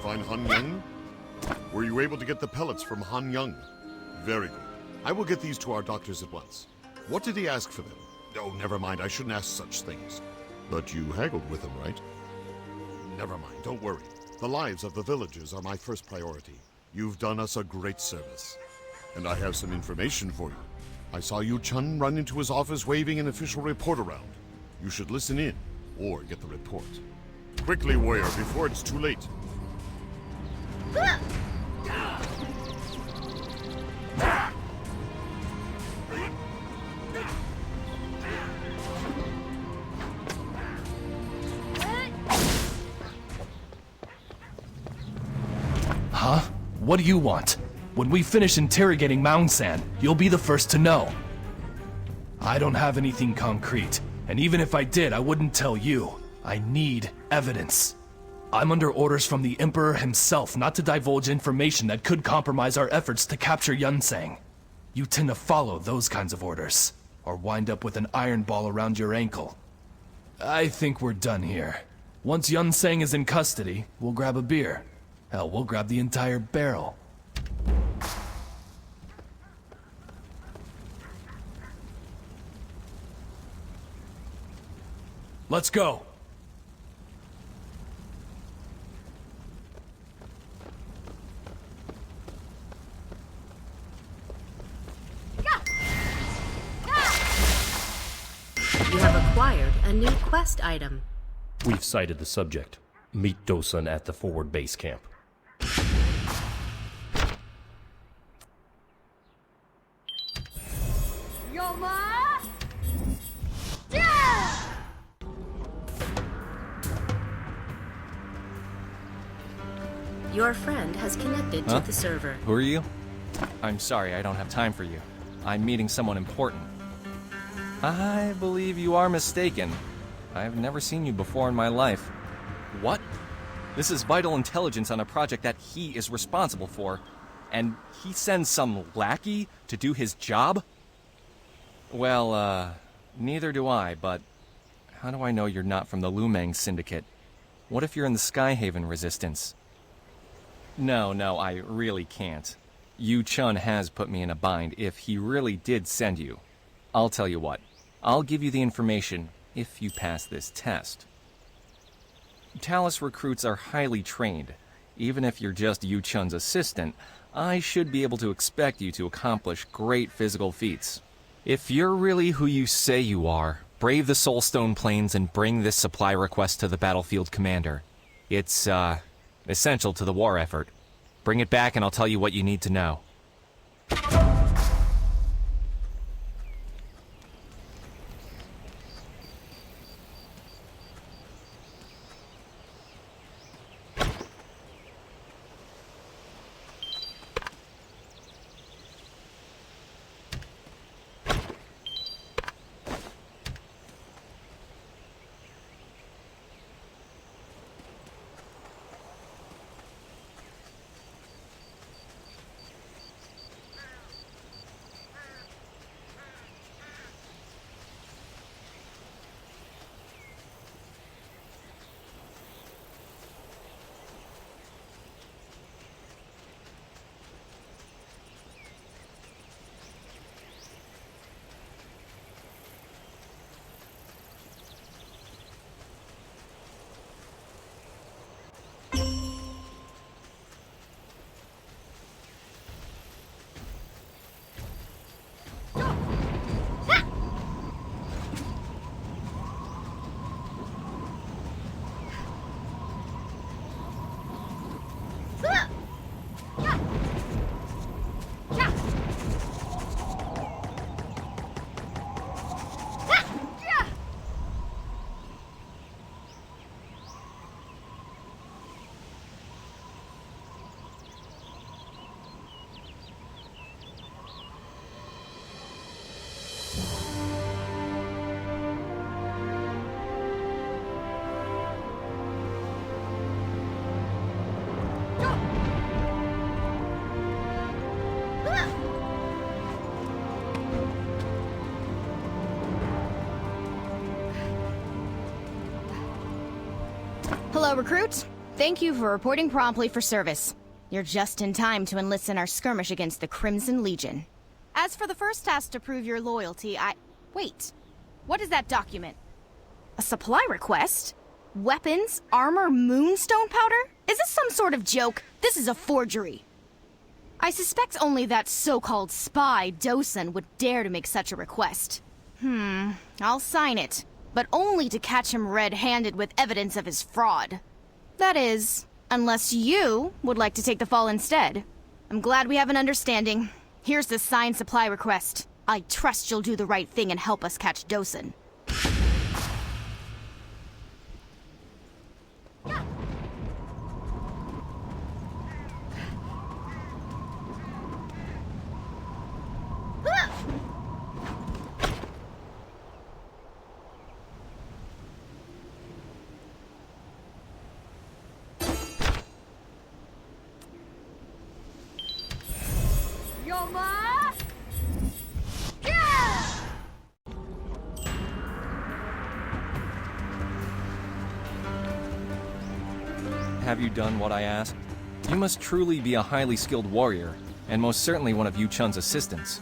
find Han Young? Were you able to get the pellets from Han Young? Very good. I will get these to our doctors at once. What did he ask for them? Oh, never mind. I shouldn't ask such things. But you haggled with him, right? Never mind. Don't worry. The lives of the villagers are my first priority. You've done us a great service. And I have some information for you. I saw Yu Chun run into his office waving an official report around. You should listen in, or get the report. Quickly, warrior, before it's too late. Huh? What do you want? When we finish interrogating Mound San, you'll be the first to know. I don't have anything concrete, and even if I did, I wouldn't tell you. I need evidence. I'm under orders from the Emperor himself not to divulge information that could compromise our efforts to capture Yunsang. You tend to follow those kinds of orders, or wind up with an iron ball around your ankle. I think we're done here. Once Yunsang is in custody, we'll grab a beer. Hell, we'll grab the entire barrel. Let's go! You have acquired a new quest item. We've sighted the subject. Meet Dosun at the forward base camp. Your friend has connected to the server. Who are you? I'm sorry, I don't have time for you. I'm meeting someone important. I believe you are mistaken. I've never seen you before in my life. What? This is vital intelligence on a project that he is responsible for, and he sends some lackey to do his job? Well, neither do I, but how do I know you're not from the Lumang Syndicate? What if you're in the Skyhaven Resistance? No, I really can't. Yu Chun has put me in a bind if he really did send you. I'll tell you what. I'll give you the information if you pass this test. Talus recruits are highly trained. Even if you're just Yu Chun's assistant, I should be able to expect you to accomplish great physical feats. If you're really who you say you are, brave the Soulstone Plains and bring this supply request to the battlefield commander. It's, essential to the war effort. Bring it back and I'll tell you what you need to know. Hello, recruits. Thank you for reporting promptly for service. You're just in time to enlist in our skirmish against the Crimson Legion. As for the first task to prove your loyalty, Wait. What is that document? A supply request? Weapons? Armor? Moonstone powder? Is this some sort of joke? This is a forgery. I suspect only that so-called spy, Dosun, would dare to make such a request. I'll sign it, but only to catch him red-handed with evidence of his fraud. That is, unless you would like to take the fall instead. I'm glad we have an understanding. Here's the signed supply request. I trust you'll do the right thing and help us catch Dosun. Have you done what I asked? You must truly be a highly skilled warrior, and most certainly one of Yu Chun's assistants.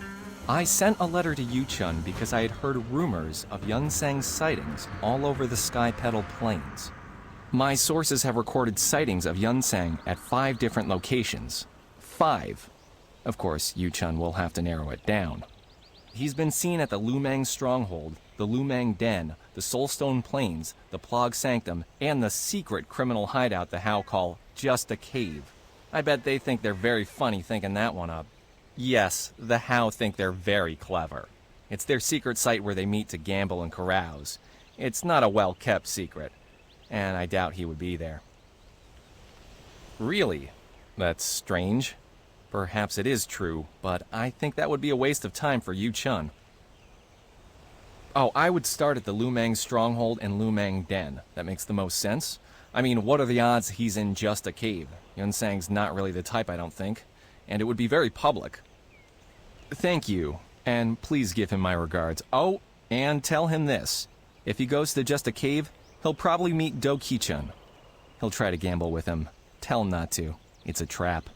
I sent a letter to Yu Chun because I had heard rumors of Yunsang's sightings all over the Sky Petal Plains. My sources have recorded sightings of Yunsang at 5 different locations. 5. Of course, Yu Chun will have to narrow it down. He's been seen at the Lumang Stronghold, the Lumang Den, the Soulstone Plains, the Plog Sanctum, and the secret criminal hideout the Hao call Just a Cave. I bet they think they're very funny thinking that one up. Yes, the Hao think they're very clever. It's their secret site where they meet to gamble and carouse. It's not a well-kept secret, and I doubt he would be there. Really? That's strange. Perhaps it is true, but I think that would be a waste of time for Yu Chun. Oh, I would start at the Lumang Stronghold and Lumang Den. That makes the most sense. I mean, what are the odds he's in Just a Cave? Yunsang's not really the type, I don't think. And it would be very public. Thank you, and please give him my regards. Oh, and tell him this. If he goes to Just a Cave, he'll probably meet Do Ki-chun. He'll try to gamble with him. Tell him not to. It's a trap.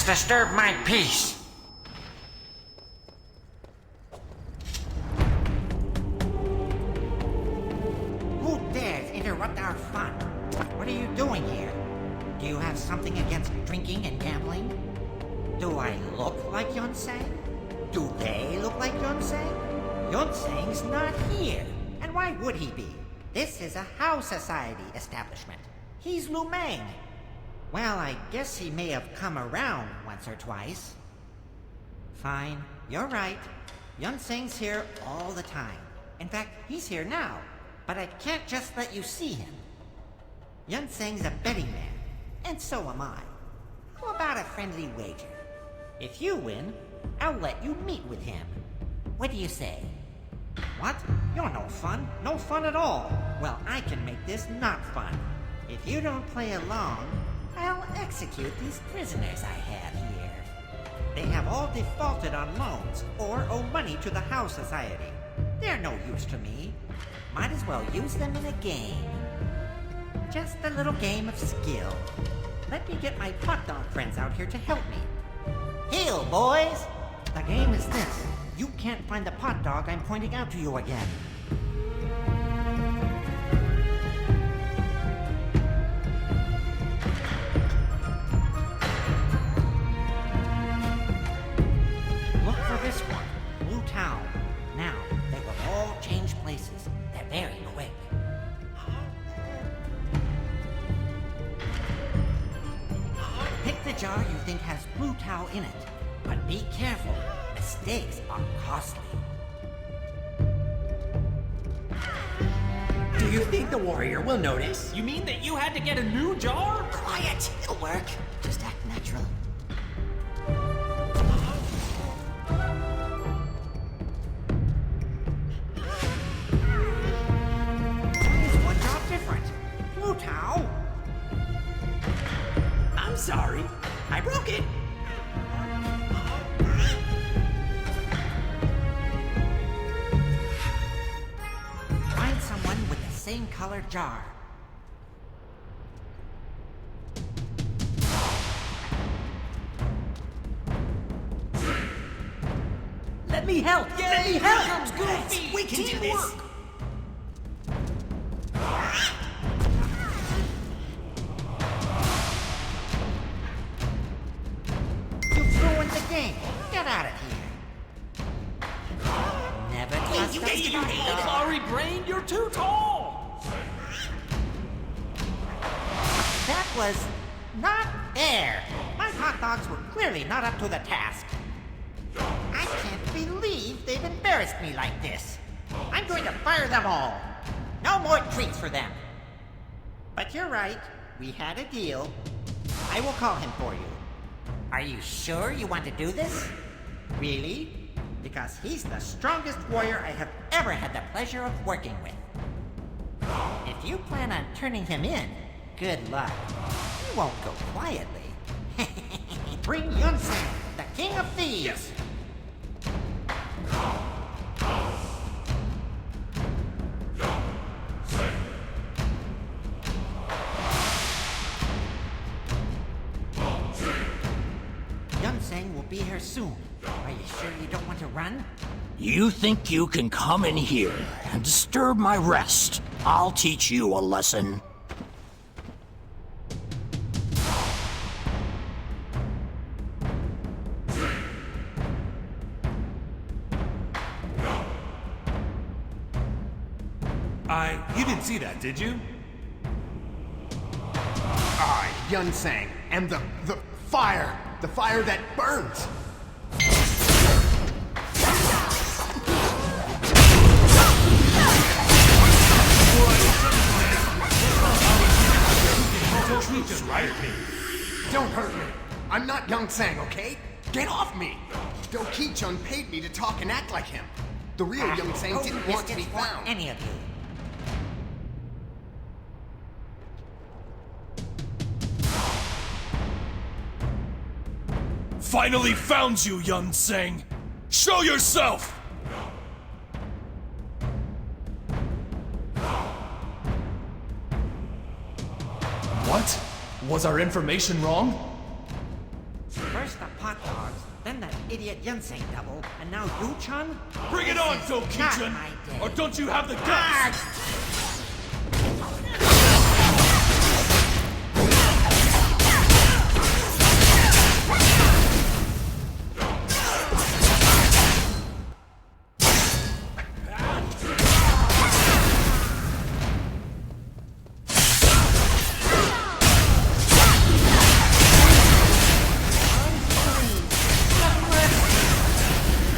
just disturbed my peace. Who dares interrupt our fun? What are you doing here? Do you have something against drinking and gambling? Do I look like Yonsei? Do they look like Yonsei? Yonsei's not here. And why would he be? This is a House Society establishment. He's Lu Meng. Well, I guess he may have come around once or twice. Fine, you're right. Yonsei's here all the time. In fact, he's here now. But I can't just let you see him. Yonsei's a betting man, and so am I. How about a friendly wager? If you win, I'll let you meet with him. What do you say? What? You're no fun. No fun at all. Well, I can make this not fun. If you don't play along, I'll execute these prisoners I have here. They have all defaulted on loans or owe money to the House Society. They're no use to me. Might as well use them in a game. Just a little game of skill. Let me get my hot dog friends out here to help me. Heel, boys! The game is this. You can't find the pot dog I'm pointing out to you again. Look for this one, Blue Town. Now, they will all change places. They're very quick. Pick the jar you think has Blue Tao in it, but be careful. Mistakes are costly. Do you think the warrior will notice? You mean that you had to get a new jar? Quiet! It'll work. Just act natural. Why is one jar different? Blue Tao? I'm sorry. I broke it. Find someone with the same color jar. Let me help. Yay, let me help. Here comes Goofy. We can do this. You've ruined the game. Get out of here. Never trust You a guys smart dog. sorry brain. You're too tall. That was not fair. My hot dogs were clearly not up to the task. I can't believe they've embarrassed me like this. I'm going to fire them all. No more treats for them. But you're right. We had a deal. I will call him for you. Are you sure you want to do this? Really? Because he's the strongest warrior I have ever had the pleasure of working with. If you plan on turning him in, good luck. He won't go quietly. Bring Yun-San, the king of thieves. Yes. Yun-Sang will be here soon. Are you sure you don't want to run? You think you can come in here and disturb my rest? I'll teach you a lesson. You didn't see that, did you? I, Yun-Sang, am the fire. The fire that burns. Don't hurt me. I'm not Yun-Sang, okay? Get off me! Doki-chun paid me to talk and act like him. The real Yun-Sang didn't want to be found. Any of you. Finally found you, Yun-Sang! Show yourself! What? Was our information wrong? First hot dogs, then that idiot Yonsei double, and now you, Chun? Bring it This on, is Doki-chun! not my day. Or don't you have the guts?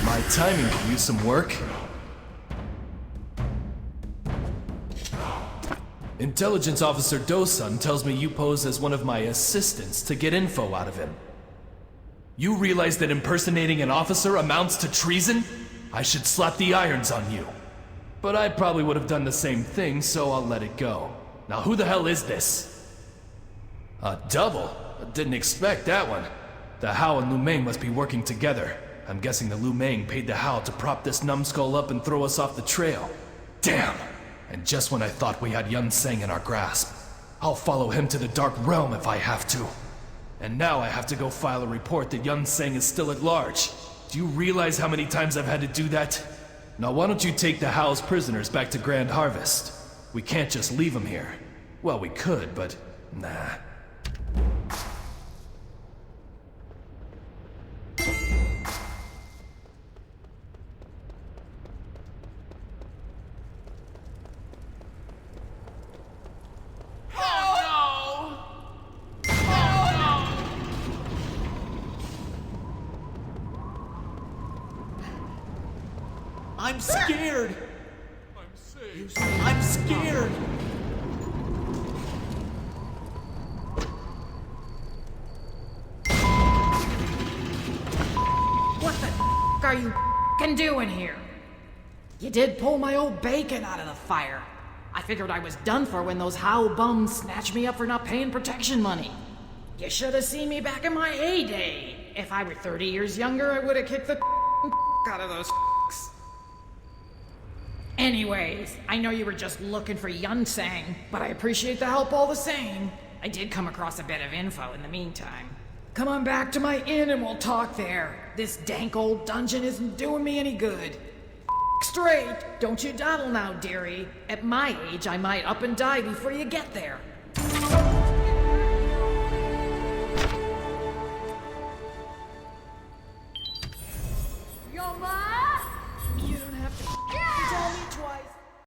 My timing could use some work. Intelligence Officer Dosun tells me you pose as one of my assistants to get info out of him. You realize that impersonating an officer amounts to treason? I should slap the irons on you. But I probably would have done the same thing, so I'll let it go. Now who the hell is this? A double? I didn't expect that one. The Hao and Lu Meng must be working together. I'm guessing the Lu Meng paid the Hao to prop this numbskull up and throw us off the trail. Damn! And just when I thought we had Yun Seng in our grasp. I'll follow him to the Dark Realm if I have to. And now I have to go file a report that Yun Seng is still at large. Do you realize how many times I've had to do that? Now why don't you take the Hao's prisoners back to Grand Harvest? We can't just leave them here. Well, we could, but nah. I'm scared. I'm scared. What the are you doing here? You did pull my old bacon out of the fire. I figured I was done for when those Hao bums snatched me up for not paying protection money. You should have seen me back in my heyday. If I were 30 years younger, I would have kicked the out of those. Anyways, I know you were just looking for Yun Seng, but I appreciate the help all the same. I did come across a bit of info in the meantime. Come on back to my inn and we'll talk there. This dank old dungeon isn't doing me any good. Straight, don't you dawdle now, dearie. At my age, I might up and die before you get there.